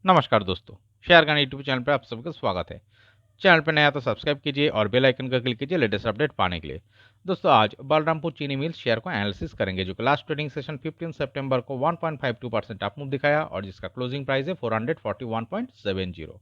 नमस्कार दोस्तों, शेयर का यूट्यूब चैनल पर आप सबका स्वागत है। चैनल पर नया तो सब्सक्राइब कीजिए और बेल आइकन का क्लिक कीजिए लेटेस्ट अपडेट पाने के लिए। दोस्तों आज बलरामपुर चीनी मिल शेयर को एनालिसिस करेंगे जो कि लास्ट ट्रेडिंग सेशन 15 सितंबर को 1.52% अप मूव दिखाया और जिसका क्लोजिंग प्राइस है 441.70।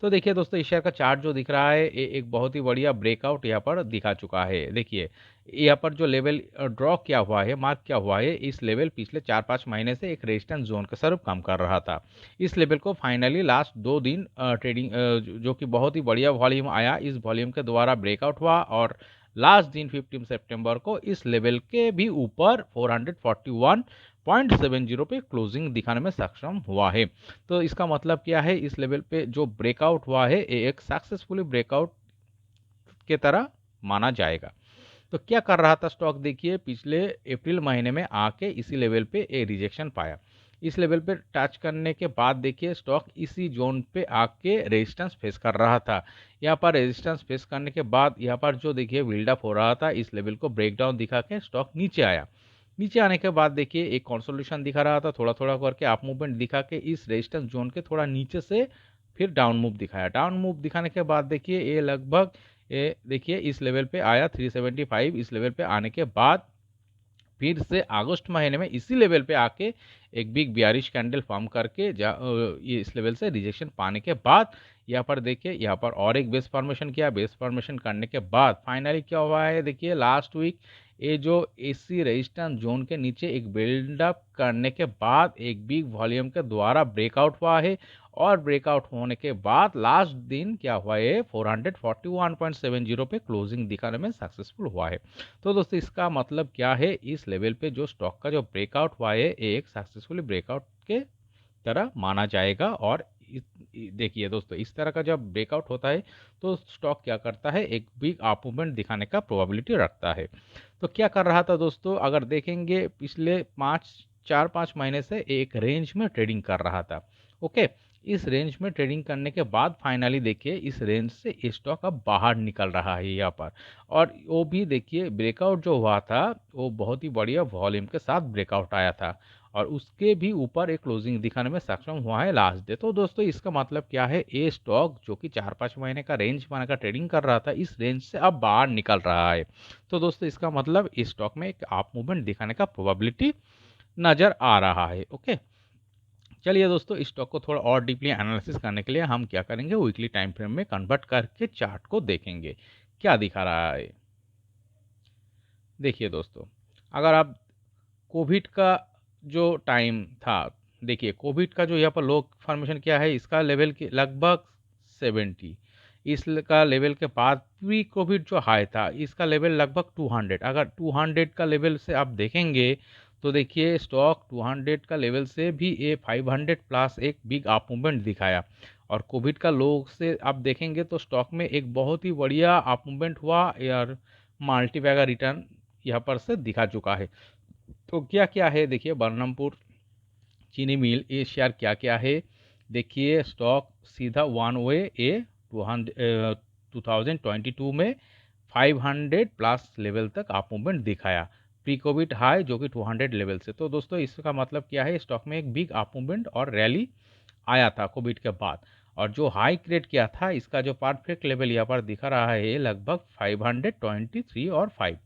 तो देखिए दोस्तों इस शेयर का चार्ट जो दिख रहा है ये एक बहुत ही बढ़िया ब्रेकआउट यहाँ पर दिखा चुका है। देखिए यहाँ पर जो लेवल ड्रॉ किया हुआ है, मार्क किया हुआ है, इस लेवल पिछले 4-5 महीने से एक रेजिस्टेंस जोन के स्वरूप काम कर रहा था। इस लेवल को फाइनली लास्ट 2 दिन ट्रेडिंग जो कि बहुत ही बढ़िया वॉल्यूम आया, इस वॉल्यूम के द्वारा ब्रेकआउट हुआ और लास्ट दिन 15 सितंबर को इस लेवल के भी ऊपर 441.70 पे क्लोजिंग दिखाने में सक्षम हुआ है। तो इसका मतलब क्या है, इस लेवल पे जो ब्रेकआउट हुआ है ये एक सक्सेसफुली ब्रेकआउट के तरह माना जाएगा। तो क्या कर रहा था स्टॉक, देखिए पिछले अप्रैल महीने में आके इसी लेवल पे ए रिजेक्शन पाया। इस लेवल पे टच करने के बाद देखिए स्टॉक इसी जोन पे आके रेजिस्टेंस फेस कर रहा था। यहाँ पर रेजिस्टेंस फेस करने के बाद यहाँ पर जो देखिए बिल्डअप हो रहा था, इस लेवल को ब्रेकडाउन दिखा के स्टॉक नीचे आया। नीचे आने के बाद देखिए एक कंसोलिडेशन दिखा रहा था, थोड़ा थोड़ा करके अप मूवमेंट दिखा के इस रेजिस्टेंस जोन के थोड़ा नीचे से फिर डाउन मूव दिखाया। डाउन मूव दिखाने के बाद देखिए ये लगभग ये देखिए इस लेवल पे आया 375। इस लेवल पे आने के बाद फिर से अगस्त महीने में इसी लेवल पे आके एक बिग बियरिश कैंडल फॉर्म करके ये इस लेवल से रिजेक्शन पाने के बाद यहाँ पर देखिए यहाँ पर और एक बेस फॉर्मेशन किया। बेस फॉर्मेशन करने के बाद फाइनली क्या हुआ है, देखिए लास्ट वीक ये जो एसी रेजिस्टेंस जोन के नीचे एक बिल्डअप करने के बाद एक बिग वॉल्यूम के द्वारा ब्रेकआउट हुआ है और ब्रेकआउट होने के बाद लास्ट दिन क्या हुआ है 441.70 पे क्लोजिंग दिखाने में सक्सेसफुल हुआ है। तो दोस्तों इसका मतलब क्या है, इस लेवल पे जो स्टॉक का जो ब्रेकआउट हुआ है एक सक्सेसफुली ब्रेकआउट के तरह माना जाएगा। और देखिए दोस्तों इस तरह का जब ब्रेकआउट होता है तो स्टॉक क्या करता है, एक बिग अप मूवमेंट दिखाने का प्रोबेबिलिटी रखता है। तो क्या कर रहा था दोस्तों, अगर देखेंगे पिछले 4-5 महीने से एक रेंज में ट्रेडिंग कर रहा था। ओके, इस रेंज में ट्रेडिंग करने के बाद फाइनली देखिए इस रेंज से स्टॉक अब बाहर निकल रहा है यहाँ पर। और वो भी देखिए ब्रेकआउट जो हुआ था वो बहुत ही बढ़िया वॉल्यूम के साथ ब्रेकआउट आया था और उसके भी ऊपर एक क्लोजिंग दिखाने में सक्षम हुआ है लास्ट डे। तो दोस्तों इसका मतलब क्या है, ये स्टॉक जो कि 4-5 महीने का रेंज बनाकर ट्रेडिंग कर रहा था इस रेंज से अब बाहर निकल रहा है। तो दोस्तों इसका मतलब इस स्टॉक में एक अप मूवमेंट दिखाने का प्रोबेबिलिटी नजर आ रहा है। ओके, चलिए दोस्तों इस स्टॉक को थोड़ा और डीपली एनालिसिस करने के लिए हम क्या करेंगे, वीकली टाइम फ्रेम में कन्वर्ट करके चार्ट को देखेंगे क्या दिखा रहा है। देखिए दोस्तों अगर आप कोविड का जो टाइम था, देखिए कोविड का जो यहाँ पर लो फॉर्मेशन क्या है, इसका लेवल के लगभग 70। इसका लेवल के बाद प्री कोविड जो हाई था इसका लेवल लगभग 200। अगर 200 का लेवल से आप देखेंगे तो देखिए स्टॉक 200 का लेवल से भी ये 500 प्लस एक बिग अप मूवमेंट दिखाया। और कोविड का लो से आप देखेंगे तो स्टॉक में एक बहुत ही बढ़िया अप मूवमेंट हुआ और मल्टीबैगर रिटर्न यहाँ पर से दिखा चुका है। तो क्या क्या है देखिए, बलरामपुर चीनी मिल ये शेयर क्या क्या है, देखिए स्टॉक सीधा वन वे ए 2022 में 500 प्लस लेवल तक अप मूवमेंट दिखाया, प्री कोविड हाई जो कि 200 लेवल से। तो दोस्तों इसका मतलब क्या है, स्टॉक में एक बिग अप मूवमेंट और रैली आया था कोविड के बाद। और जो हाई क्रिएट किया था इसका जो परफेक्ट लेवल यहाँ पर दिखा रहा है लगभग 523 और 5।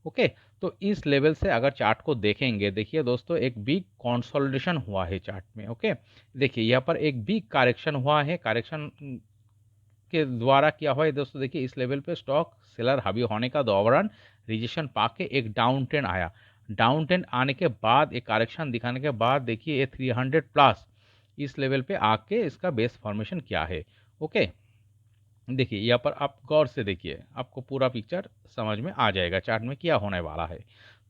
ओके, तो इस लेवल से अगर चार्ट को देखेंगे, देखिए दोस्तों एक बिग कंसोलिडेशन हुआ है चार्ट में। ओके, देखिए यहाँ पर एक बिग करेक्शन हुआ है, करेक्शन के द्वारा क्या हुआ है दोस्तों, देखिए इस लेवल पे स्टॉक सेलर हावी होने का दौरान रिजेक्शन पाके एक डाउन ट्रेंड आया। डाउन ट्रेंड आने के बाद एक करेक्शन दिखाने के बाद देखिए ये 300 प्लस इस लेवल पे आके इसका बेस फॉर्मेशन क्या है। ओके, देखिए यहाँ पर आप गौर से देखिए आपको पूरा पिक्चर समझ में आ जाएगा चार्ट में क्या होने वाला है।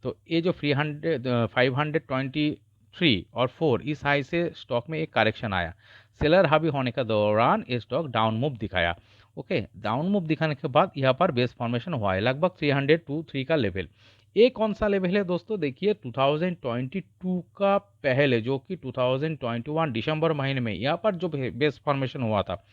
तो ये जो 523 और 4 इस हाई से स्टॉक में एक करेक्शन आया, सेलर हावी होने के दौरान ये स्टॉक डाउन मूव दिखाया। ओके, डाउन मूव दिखाने के बाद यहाँ पर बेस फॉर्मेशन हुआ है लगभग 300-3 का लेवल। ये कौन सा लेवल है दोस्तों, देखिए 2022 का पहले जो कि 2021 दिसंबर महीने में यहाँ पर जो बेस फॉर्मेशन हुआ था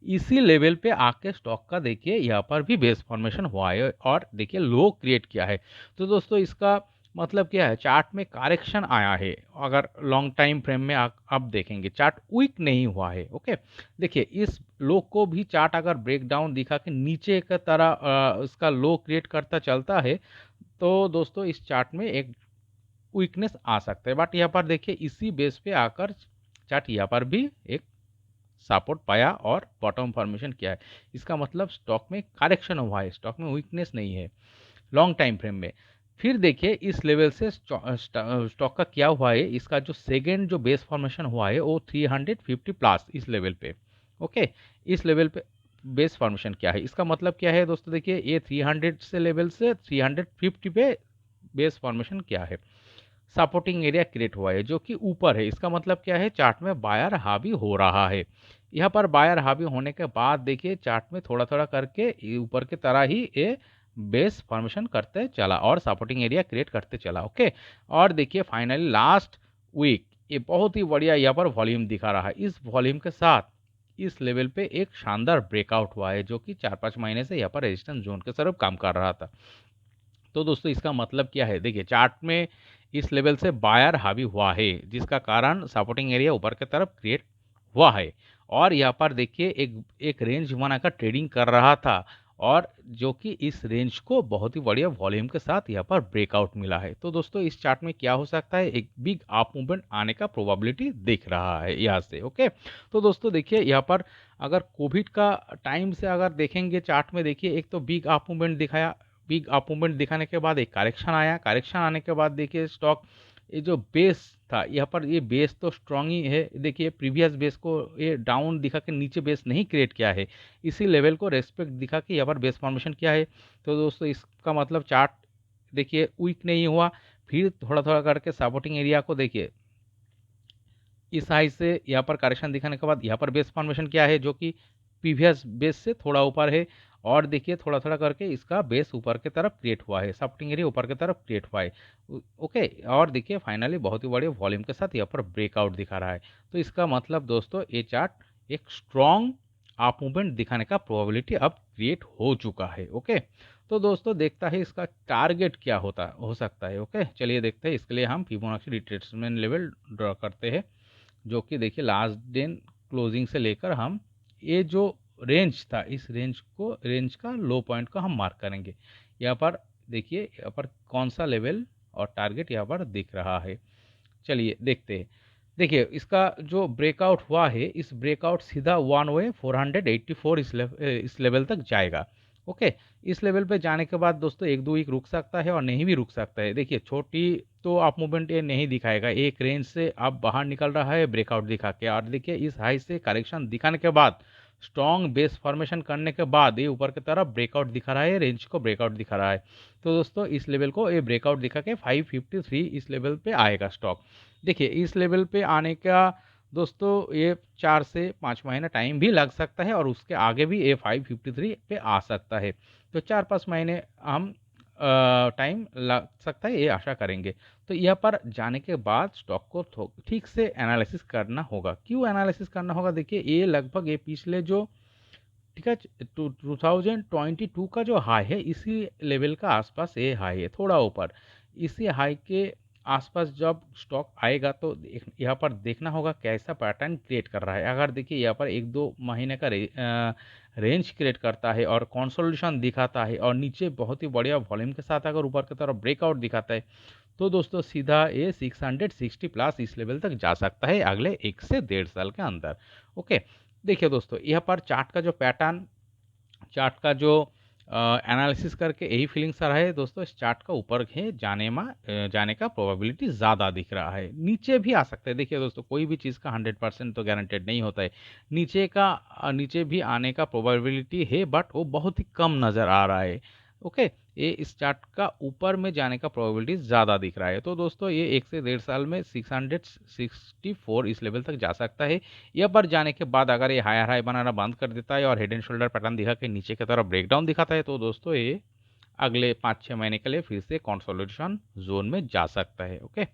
इसी लेवल पे आके स्टॉक का देखिए यहाँ पर भी बेस फॉर्मेशन हुआ है और देखिए लो क्रिएट किया है। तो दोस्तों इसका मतलब क्या है, चार्ट में करेक्शन आया है। अगर लॉन्ग टाइम फ्रेम में आप देखेंगे चार्ट वीक नहीं हुआ है। ओके, देखिए इस लो को भी चार्ट अगर ब्रेक डाउन दिखा के नीचे की तरह इसका लो क्रिएट करता चलता है तो दोस्तों इस चार्ट में एक वीकनेस आ सकता है। बट यहाँ पर देखिए इसी बेस पे आकर चार्ट यहाँ पर भी एक सपोर्ट पाया और बॉटम फॉर्मेशन किया है। इसका मतलब स्टॉक में करेक्शन हुआ है, स्टॉक में वीकनेस नहीं है लॉन्ग टाइम फ्रेम में। फिर देखिए इस लेवल से स्टॉक का क्या हुआ है, इसका जो सेकेंड जो बेस फॉर्मेशन हुआ है वो 350 प्लस इस लेवल पे। ओके, इस लेवल पे बेस फॉर्मेशन क्या है, इसका मतलब क्या है दोस्तों, देखिए ये 300 से लेवल से 350 पे बेस फॉर्मेशन क्या है, सपोर्टिंग एरिया क्रिएट हुआ है जो कि ऊपर है। इसका मतलब क्या है, चार्ट में बायर हावी हो रहा है। यहाँ पर बायर हावी होने के बाद देखिए चार्ट में थोड़ा थोड़ा करके ये ऊपर की तरह ही ये बेस फॉर्मेशन करते चला और सपोर्टिंग एरिया क्रिएट करते चला। ओके, और देखिए फाइनली लास्ट वीक ये बहुत ही बढ़िया यहाँ पर वॉल्यूम दिखा रहा है। इस वॉल्यूम के साथ इस लेवल पे एक शानदार ब्रेकआउट हुआ है जो कि 4-5 महीने से यहाँ पर रेजिस्टेंस जोन के तरफ काम कर रहा था। तो दोस्तों इसका मतलब क्या है, देखिए चार्ट में इस लेवल से बायर हावी हुआ है जिसका कारण सपोर्टिंग एरिया ऊपर की तरफ क्रिएट हुआ है और यहाँ पर देखिए एक एक रेंज बनाकर ट्रेडिंग कर रहा था और जो कि इस रेंज को बहुत ही बढ़िया वॉल्यूम के साथ यहाँ पर ब्रेकआउट मिला है। तो दोस्तों इस चार्ट में क्या हो सकता है, एक बिग अप मूवमेंट आने का प्रोबेबिलिटी दिख रहा है यहाँ से। ओके, तो दोस्तों देखिए यहाँ पर अगर कोविड का टाइम से अगर देखेंगे चार्ट में, देखिए एक तो बिग अप मूवमेंट दिखाया, बिग अप मूवमेंट दिखाने के बाद एक करेक्शन आया, करेक्शन आने के बाद देखिए स्टॉक ये जो बेस था यहाँ पर, ये बेस तो स्ट्रांग ही है। देखिए प्रीवियस बेस को ये डाउन दिखा के नीचे बेस नहीं क्रिएट किया है, इसी लेवल को रेस्पेक्ट दिखा के यहाँ पर बेस फॉर्मेशन किया है। तो दोस्तों इसका मतलब चार्ट देखिए वीक नहीं हुआ, फिर थोड़ा थोड़ा करके सपोर्टिंग एरिया को देखिए इस हाई से यहाँ पर करेक्शन दिखाने के बाद यहाँ पर बेस फॉर्मेशन किया है जो कि प्रीवियस बेस से थोड़ा ऊपर है और देखिए थोड़ा थोड़ा करके इसका बेस ऊपर की तरफ क्रिएट हुआ है, सपोर्टिंग एरिया ऊपर की तरफ क्रिएट हुआ है। ओके, और देखिए फाइनली बहुत ही बड़े वॉल्यूम के साथ यहाँ पर ब्रेकआउट दिखा रहा है। तो इसका मतलब दोस्तों ये चार्ट एक स्ट्रॉन्ग अप मूवमेंट दिखाने का प्रोबेबिलिटी अब क्रिएट हो चुका है। ओके, तो दोस्तों देखता है इसका टारगेट क्या हो सकता है। ओके, चलिए देखते हैं। इसके लिए हम फिबोनाची रिट्रेसमेंट लेवल ड्रॉ करते हैं जो कि देखिए लास्ट दिन क्लोजिंग से लेकर हम ये जो रेंज था इस रेंज का लो पॉइंट को हम मार्क करेंगे। यहाँ पर देखिए यहाँ पर कौन सा लेवल और टारगेट यहाँ पर दिख रहा है, चलिए देखते हैं। देखिए इसका जो ब्रेकआउट हुआ है, इस ब्रेकआउट सीधा वन वे 484 इस लेवल तक जाएगा। ओके, इस लेवल पे जाने के बाद दोस्तों एक दो वीक रुक सकता है और नहीं भी रुक सकता है। देखिए छोटी तो आप मूवमेंट ये नहीं दिखाएगा, एक रेंज से आप बाहर निकल रहा है ब्रेकआउट दिखा के, और देखिए इस हाई से करेक्शन दिखाने के बाद स्ट्रॉन्ग बेस फॉर्मेशन करने के बाद ये ऊपर की तरफ ब्रेकआउट दिखा रहा है, रेंज को ब्रेकआउट दिखा रहा है। तो दोस्तों इस लेवल को ये ब्रेकआउट दिखा के 553 इस लेवल पे आएगा स्टॉक। देखिए इस लेवल पे आने का दोस्तों ये 4 से 5 महीना टाइम भी लग सकता है और उसके आगे भी ये 553 पे आ सकता है। तो 4-5 महीने हम टाइम लग सकता है, ये आशा करेंगे। तो यहाँ पर जाने के बाद स्टॉक को ठीक से एनालिसिस करना होगा। क्यों एनालिसिस करना होगा, देखिए ये लगभग ये पिछले जो ठीक है 2022 का जो हाई है इसी लेवल का आसपास ये हाई है, थोड़ा ऊपर इसी हाई के आसपास जब स्टॉक आएगा तो यहाँ पर देखना होगा कैसा पैटर्न क्रिएट कर रहा है। अगर देखिए यहाँ पर 1-2 महीने का रेंज क्रिएट करता है और कंसोलिडेशन दिखाता है और नीचे बहुत ही बढ़िया वॉल्यूम के साथ अगर ऊपर की तरफ ब्रेकआउट दिखाता है तो दोस्तों सीधा ये 660 प्लस इस लेवल तक जा सकता है अगले 1 से 1.5 साल के अंदर। ओके, देखिए दोस्तों यहाँ पर चार्ट का जो पैटर्न, चार्ट का जो एनालिसिस करके यही फीलिंग्स आ रहा है दोस्तों, इस चार्ट का ऊपर है जाने का प्रोबेबिलिटी ज़्यादा दिख रहा है, नीचे भी आ सकता है। देखिए दोस्तों कोई भी चीज़ का 100% तो गारंटेड नहीं होता है, नीचे भी आने का प्रोबेबिलिटी है बट वो बहुत ही कम नज़र आ रहा है। ओके, ये इस चार्ट का ऊपर में जाने का प्रोबेबिलिटी ज़्यादा दिख रहा है। तो दोस्तों ये 1 से 1.5 साल में 664 इस लेवल तक जा सकता है। यहाँ पर जाने के बाद अगर ये हायर हाई बनाना बंद कर देता है और हेड एंड शोल्डर पैटर्न दिखा के नीचे की तरफ ब्रेकडाउन दिखाता है तो दोस्तों ये अगले 5-6 महीने के लिए फिर से कंसोलिडेशन जोन में जा सकता है। ओके,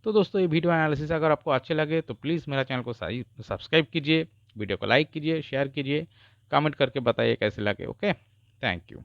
तो दोस्तों ये वीडियो एनालिसिस अगर आपको अच्छे लगे तो प्लीज़ मेरा चैनल को सब्सक्राइब कीजिए, वीडियो को लाइक कीजिए, शेयर कीजिए, कमेंट करके बताइए कैसे लगे। Okay, thank you.